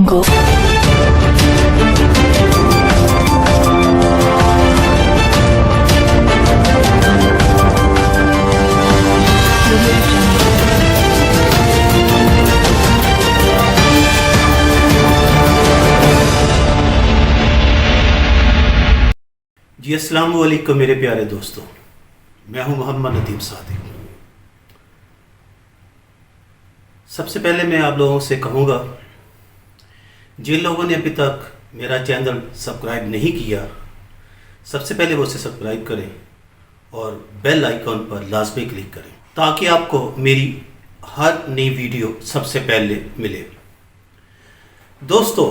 Go. جی السلام علیکم میرے پیارے دوستوں، میں ہوں محمد ندیم صادق۔ سب سے پہلے میں آپ لوگوں سے کہوں گا، جن لوگوں نے ابھی تک میرا چینل سبسکرائب نہیں کیا، سب سے پہلے وہ اسے سبسکرائب کریں اور بیل آئیکن پر لازمی کلک کریں تاکہ آپ کو میری ہر نئی ویڈیو سب سے پہلے ملے۔ دوستو،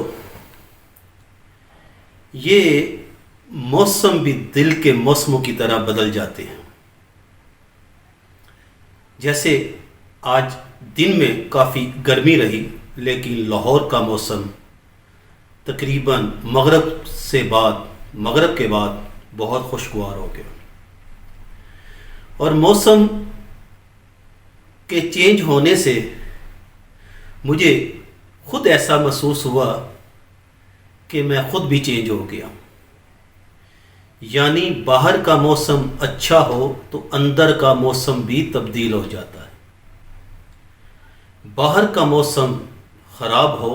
یہ موسم بھی دل کے موسموں کی طرح بدل جاتے ہیں۔ جیسے آج دن میں کافی گرمی رہی، لیکن لاہور کا موسم تقریباً مغرب کے بعد بہت خوشگوار ہو گیا، اور موسم کے چینج ہونے سے مجھے خود ایسا محسوس ہوا کہ میں خود بھی چینج ہو گیا۔ یعنی باہر کا موسم اچھا ہو تو اندر کا موسم بھی تبدیل ہو جاتا ہے، باہر کا موسم خراب ہو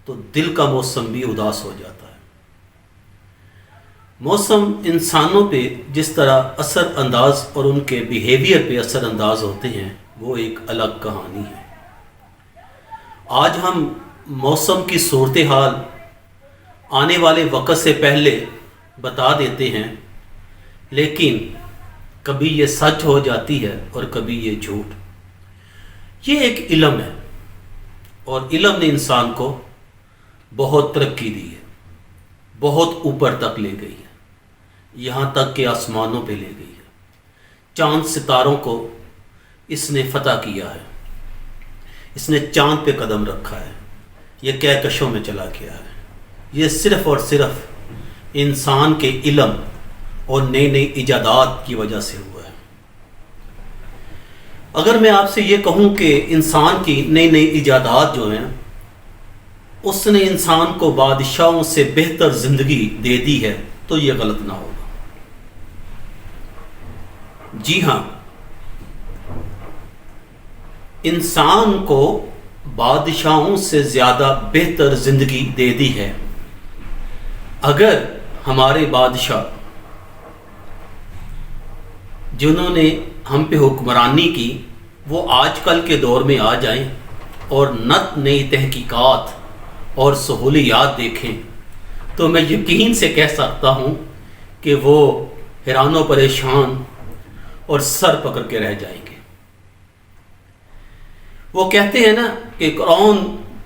تو دل کا موسم بھی اداس ہو جاتا ہے۔ موسم انسانوں پہ جس طرح اثر انداز اور ان کے بیہیویئر پہ اثر انداز ہوتے ہیں، وہ ایک الگ کہانی ہے۔ آج ہم موسم کی صورتحال آنے والے وقت سے پہلے بتا دیتے ہیں، لیکن کبھی یہ سچ ہو جاتی ہے اور کبھی یہ جھوٹ۔ یہ ایک علم ہے، اور علم نے انسان کو بہت ترقی دی ہے، بہت اوپر تک لے گئی ہے، یہاں تک کہ آسمانوں پہ لے گئی ہے۔ چاند ستاروں کو اس نے فتح کیا ہے، اس نے چاند پہ قدم رکھا ہے، یہ کہکشوں میں چلا گیا ہے۔ یہ صرف اور صرف انسان کے علم اور نئی نئی ایجادات کی وجہ سے ہوا ہے۔ اگر میں آپ سے یہ کہوں کہ انسان کی نئی نئی ایجادات جو ہیں، اس نے انسان کو بادشاہوں سے بہتر زندگی دے دی ہے، تو یہ غلط نہ ہوگا۔ جی ہاں، انسان کو بادشاہوں سے زیادہ بہتر زندگی دے دی ہے۔ اگر ہمارے بادشاہ جنہوں نے ہم پہ حکمرانی کی، وہ آج کل کے دور میں آ جائیں اور نئی تحقیقات اور سہولیات دیکھیں، تو میں یقین سے کہہ سکتا ہوں کہ وہ حیران و پریشان اور سر پکڑ کے رہ جائیں گے۔ وہ کہتے ہیں نا کہ قرآن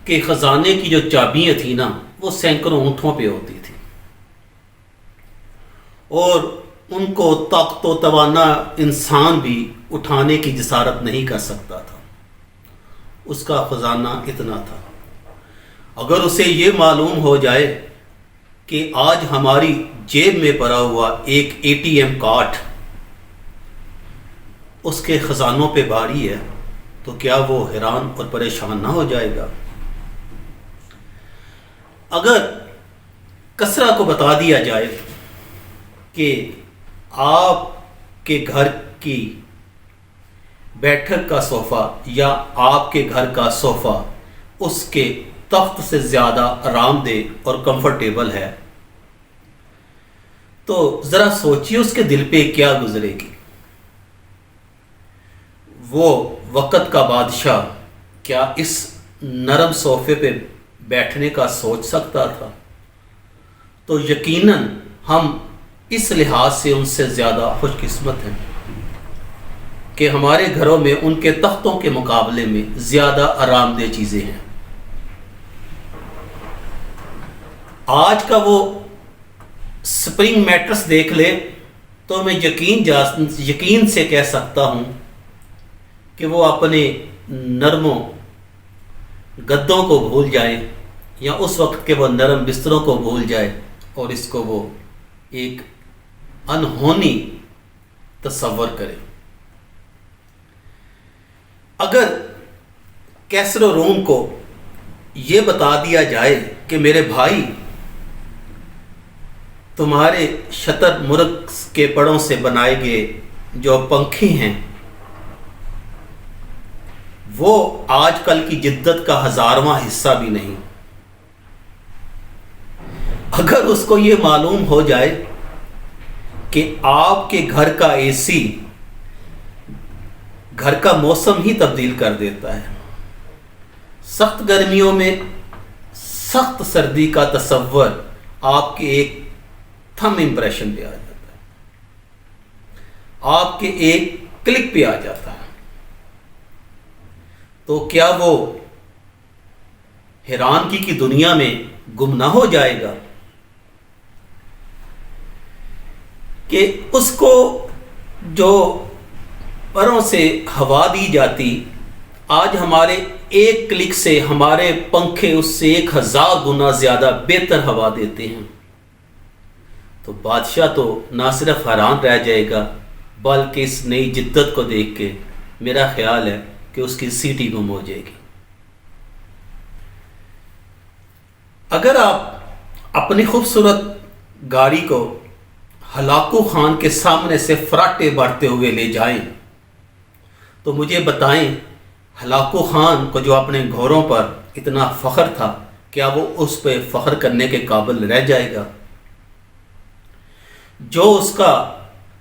کے خزانے کی جو چابیاں تھیں نا، وہ سینکڑوں اونٹوں پہ ہوتی تھی، اور ان کو طاقت و توانا انسان بھی اٹھانے کی جسارت نہیں کر سکتا تھا۔ اس کا خزانہ اتنا تھا۔ اگر اسے یہ معلوم ہو جائے کہ آج ہماری جیب میں پڑا ہوا ایک ATM کارڈ اس کے خزانوں پہ بھاری ہے، تو کیا وہ حیران اور پریشان نہ ہو جائے گا؟ اگر کسرا کو بتا دیا جائے کہ آپ کے گھر کی بیٹھک کا صوفہ یا آپ کے گھر کا صوفہ اس کے تخت سے زیادہ آرام دہ اور کمفرٹیبل ہے، تو ذرا سوچیے اس کے دل پہ کیا گزرے گی۔ وہ وقت کا بادشاہ کیا اس نرم صوفے پہ بیٹھنے کا سوچ سکتا تھا؟ تو یقیناً ہم اس لحاظ سے ان سے زیادہ خوش قسمت ہیں کہ ہمارے گھروں میں ان کے تختوں کے مقابلے میں زیادہ آرام دہ چیزیں ہیں۔ آج کا وہ سپرنگ میٹرس دیکھ لے تو میں یقین سے کہہ سکتا ہوں کہ وہ اپنے نرموں گدوں کو بھول جائے، یا اس وقت کے وہ نرم بستروں کو بھول جائے، اور اس کو وہ ایک انہونی تصور کرے۔ اگر کیسر و روم کو یہ بتا دیا جائے کہ میرے بھائی تمہارے شتر مرغ کے پڑوں سے بنائے گئے جو پنکھے ہیں وہ آج کل کی جدت کا 1000واں حصہ بھی نہیں. اگر اس کو یہ معلوم ہو جائے کہ آپ کے گھر کا اے سی گھر کا موسم ہی تبدیل کر دیتا ہے، سخت گرمیوں میں سخت سردی کا تصور آپ کے ایک تھم امپریشن پہ آ جاتا ہے، آپ کے ایک کلک پہ آ جاتا ہے، تو کیا وہ حیرانگی کی دنیا میں گم نہ ہو جائے گا کہ اس کو جو پروں سے ہوا دی جاتی آج ہمارے ایک کلک سے ہمارے پنکھے اس سے 1000 گنا زیادہ بہتر ہوا دیتے ہیں. تو بادشاہ تو نہ صرف حیران رہ جائے گا بلکہ اس نئی جدت کو دیکھ کے میرا خیال ہے کہ اس کی سیٹی گم ہو جائے گی. اگر آپ اپنی خوبصورت گاڑی کو ہلاکو خان کے سامنے سے فراٹے بارتے ہوئے لے جائیں تو مجھے بتائیں ہلاکو خان کو جو اپنے گھوڑوں پر اتنا فخر تھا کیا وہ اس پہ فخر کرنے کے قابل رہ جائے گا؟ جو اس کا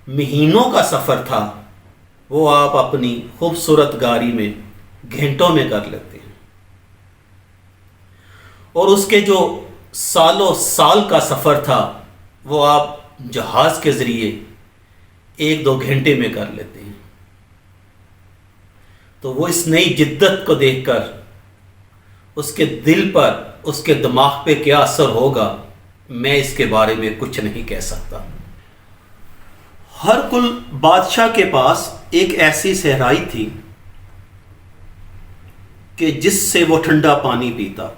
مہینوں کا سفر تھا وہ آپ اپنی خوبصورت گاڑی میں گھنٹوں میں کر لیتے ہیں، اور اس کے جو سالوں سال کا سفر تھا وہ آپ جہاز کے ذریعے 1-2 گھنٹے میں کر لیتے ہیں. تو وہ اس نئی جدت کو دیکھ کر اس کے دل پر اس کے دماغ پہ کیا اثر ہوگا میں اس کے بارے میں کچھ نہیں کہہ سکتا. ہر کل بادشاہ کے پاس ایک ایسی صحرائی تھی کہ جس سے وہ ٹھنڈا پانی پیتا.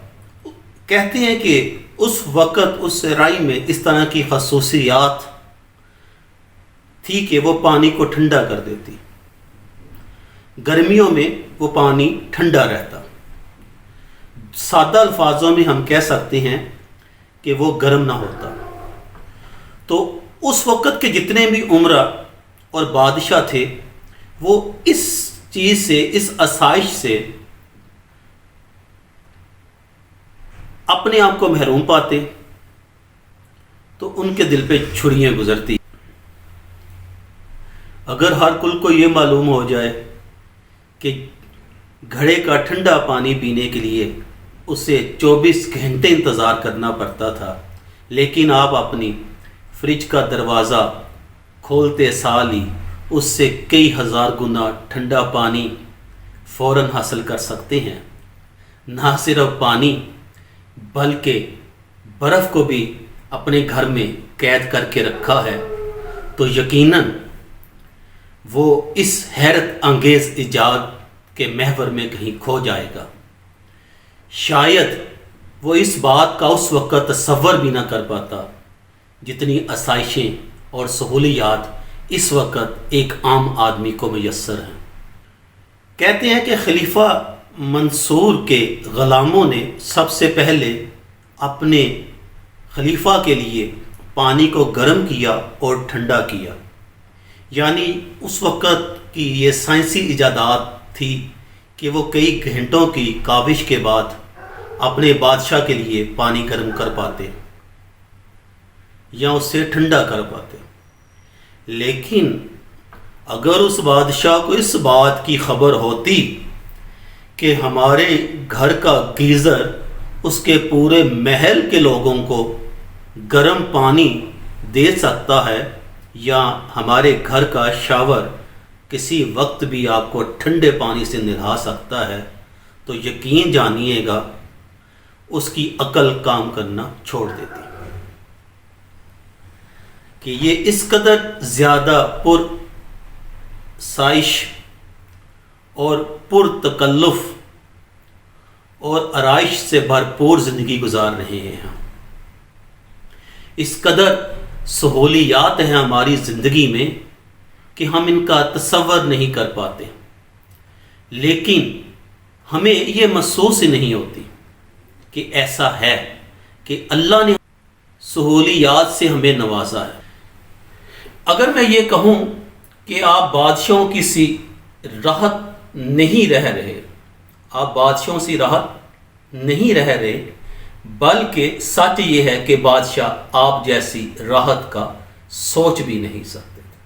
کہتے ہیں کہ اس وقت اس صحرائی میں اس طرح کی خصوصیات تھی کہ وہ پانی کو ٹھنڈا کر دیتی. گرمیوں میں وہ پانی ٹھنڈا رہتا. سادہ الفاظوں میں ہم کہہ سکتے ہیں کہ وہ گرم نہ ہوتا. تو اس وقت کے جتنے بھی عمرا اور بادشاہ تھے وہ اس چیز سے، اس آسائش سے اپنے آپ کو محروم پاتے تو ان کے دل پہ چھریاں گزرتی. اگر ہر کل کو یہ معلوم ہو جائے کہ گھڑے کا ٹھنڈا پانی پینے کے لیے اسے 24 گھنٹے انتظار کرنا پڑتا تھا، لیکن آپ اپنی فریج کا دروازہ کھولتے سال ہی اس سے کئی 1000 گنا ٹھنڈا پانی فوراً حاصل کر سکتے ہیں. نہ صرف پانی بلکہ برف کو بھی اپنے گھر میں قید کر کے رکھا ہے، تو یقیناً وہ اس حیرت انگیز ایجاد کے محور میں کہیں کھو جائے گا. شاید وہ اس بات کا اس وقت تصور بھی نہ کر پاتا جتنی آسائشیں اور سہولیات اس وقت ایک عام آدمی کو میسر ہیں. کہتے ہیں کہ خلیفہ منصور کے غلاموں نے سب سے پہلے اپنے خلیفہ کے لیے پانی کو گرم کیا اور ٹھنڈا کیا. یعنی اس وقت کی یہ سائنسی ایجادات تھی کہ وہ کئی گھنٹوں کی کاوش کے بعد اپنے بادشاہ کے لیے پانی گرم کر پاتے یا اسے ٹھنڈا کر پاتے. لیکن اگر اس بادشاہ کو اس بات کی خبر ہوتی کہ ہمارے گھر کا گیزر اس کے پورے محل کے لوگوں کو گرم پانی دے سکتا ہے یا ہمارے گھر کا شاور کسی وقت بھی آپ کو ٹھنڈے پانی سے نہلا سکتا ہے، تو یقین جانیے گا اس کی عقل کام کرنا چھوڑ دیتی کہ یہ اس قدر زیادہ پر سائش اور پر تکلف اور آرائش سے بھرپور زندگی گزار رہے ہیں. اس قدر سہولیات ہیں ہماری زندگی میں کہ ہم ان کا تصور نہیں کر پاتے، لیکن ہمیں یہ محسوس ہی نہیں ہوتی. کہ ایسا ہے کہ اللہ نے سہولیات سے ہمیں نوازا ہے۔ اگر میں یہ کہوں کہ آپ بادشاہوں کی سی راحت نہیں رہ رہے، آپ بادشاہوں سی راحت نہیں رہ رہے، بلکہ سچ یہ ہے کہ بادشاہ آپ جیسی راحت کا سوچ بھی نہیں سکتے تھے۔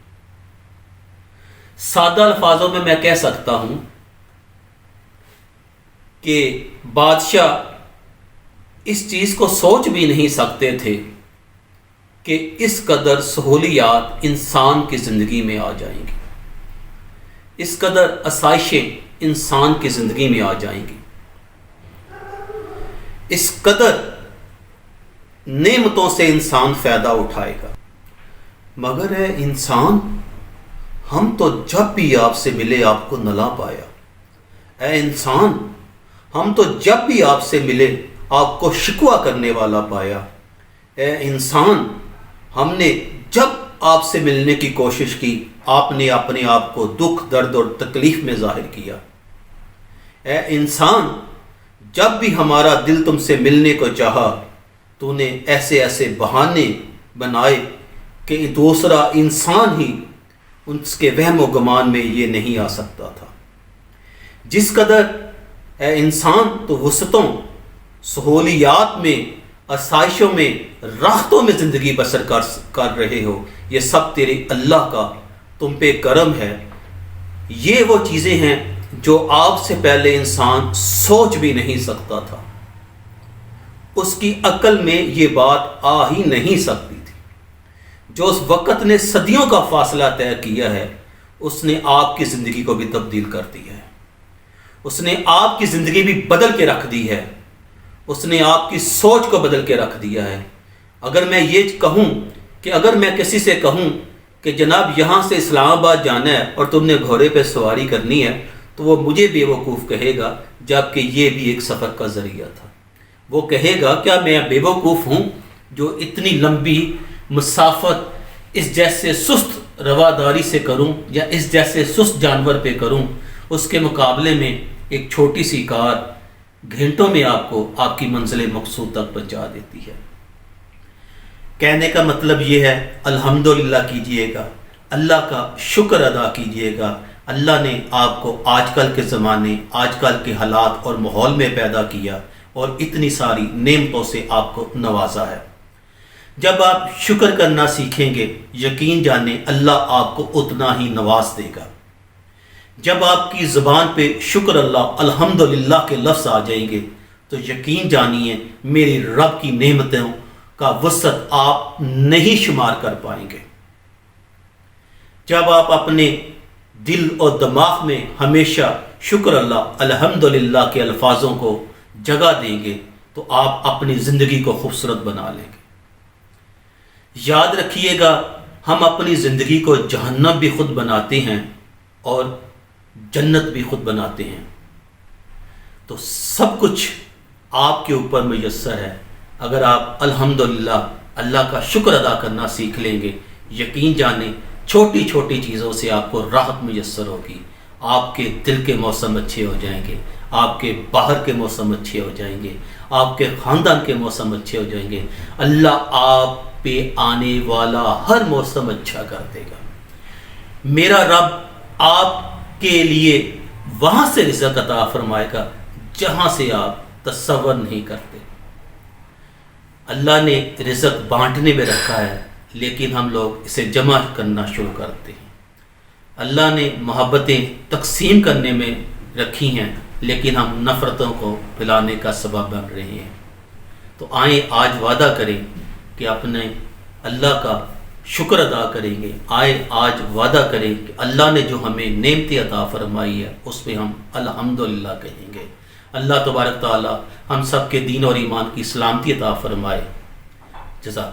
سادہ الفاظوں میں کہہ سکتا ہوں کہ بادشاہ اس چیز کو سوچ بھی نہیں سکتے تھے کہ اس قدر سہولیات انسان کی زندگی میں آ جائیں گی، اس قدر آسائشیں انسان کی زندگی میں آ جائیں گی، اس قدر نعمتوں سے انسان فائدہ اٹھائے گا۔ مگر اے انسان، ہم تو جب بھی آپ سے ملے آپ کو نہ لا پایا۔ اے انسان، ہم تو جب بھی آپ سے ملے آپ کو شکوہ کرنے والا پایا۔ اے انسان، ہم نے جب آپ سے ملنے کی کوشش کی آپ نے اپنے آپ کو دکھ، درد اور تکلیف میں ظاہر کیا۔ اے انسان، جب بھی ہمارا دل تم سے ملنے کو چاہا تو نے ایسے ایسے بہانے بنائے کہ دوسرا انسان ہی اس کے وہم و گمان میں یہ نہیں آ سکتا تھا۔ جس قدر اے انسان تو وسعتوں، سہولیات میں، آسائشوں میں، راحتوں میں زندگی بسر کر رہے ہو، یہ سب تیرے اللہ کا تم پہ کرم ہے۔ یہ وہ چیزیں ہیں جو آپ سے پہلے انسان سوچ بھی نہیں سکتا تھا، اس کی عقل میں یہ بات آ ہی نہیں سکتی تھی۔ جو اس وقت نے صدیوں کا فاصلہ طے کیا ہے، اس نے آپ کی زندگی کو بھی تبدیل کر دیا ہے، اس نے آپ کی زندگی بھی بدل کے رکھ دی ہے، اس نے آپ کی سوچ کو بدل کے رکھ دیا ہے۔ اگر میں یہ کہوں کہ اگر میں کسی سے کہوں کہ جناب یہاں سے اسلام آباد جانا ہے اور تم نے گھوڑے پہ سواری کرنی ہے، تو وہ مجھے بے وقوف کہے گا، جبکہ یہ بھی ایک سفر کا ذریعہ تھا۔ وہ کہے گا کیا میں بے وقوف ہوں جو اتنی لمبی مسافت اس جیسے سست رواداری سے کروں یا اس جیسے سست جانور پہ کروں، اس کے مقابلے میں ایک چھوٹی سی کار گھنٹوں میں آپ کو آپ کی منزل مقصود تک پہنچا دیتی ہے۔ کہنے کا مطلب یہ ہے الحمدللہ کیجئے گا، اللہ کا شکر ادا کیجئے گا۔ اللہ نے آپ کو آج کل کے زمانے، آج کل کے حالات اور ماحول میں پیدا کیا اور اتنی ساری نعمتوں سے آپ کو نوازا ہے۔ جب آپ شکر کرنا سیکھیں گے، یقین جانیں اللہ آپ کو اتنا ہی نواز دے گا۔ جب آپ کی زبان پہ شکر اللہ الحمدللہ کے لفظ آ جائیں گے تو یقین جانیے میری رب کی نعمتوں کا وسعت آپ نہیں شمار کر پائیں گے۔ جب آپ اپنے دل اور دماغ میں ہمیشہ شکر اللہ الحمدللہ کے الفاظوں کو جگہ دیں گے تو آپ اپنی زندگی کو خوبصورت بنا لیں گے۔ یاد رکھیے گا، ہم اپنی زندگی کو جہنم بھی خود بناتے ہیں اور جنت بھی خود بناتے ہیں۔ تو سب کچھ آپ کے اوپر میسر ہے۔ اگر آپ الحمدللہ اللہ کا شکر ادا کرنا سیکھ لیں گے، یقین جانیں چھوٹی چھوٹی چیزوں سے آپ کو راحت میسر ہوگی۔ آپ کے دل کے موسم اچھے ہو جائیں گے، آپ کے باہر کے موسم اچھے ہو جائیں گے، آپ کے خاندان کے موسم اچھے ہو جائیں گے۔ اللہ آپ پہ آنے والا ہر موسم اچھا کر دے گا۔ میرا رب آپ کے لیے وہاں سے رزق عطا فرمائے گا جہاں سے آپ تصور نہیں کرتے۔ اللہ نے رزق بانٹنے میں رکھا ہے، لیکن ہم لوگ اسے جمع کرنا شروع کرتے ہیں۔ اللہ نے محبتیں تقسیم کرنے میں رکھی ہیں، لیکن ہم نفرتوں کو پھیلانے کا سبب بن رہے ہیں۔ تو آئیں آج وعدہ کریں کہ اپنے اللہ کا شکر ادا کریں گے۔ آئے آج وعدہ کریں کہ اللہ نے جو ہمیں نعمتیں عطا فرمائی ہے اس پہ ہم الحمدللہ کہیں گے۔ اللہ تبارک تعالی ہم سب کے دین اور ایمان کی سلامتی عطا فرمائے۔ جزاک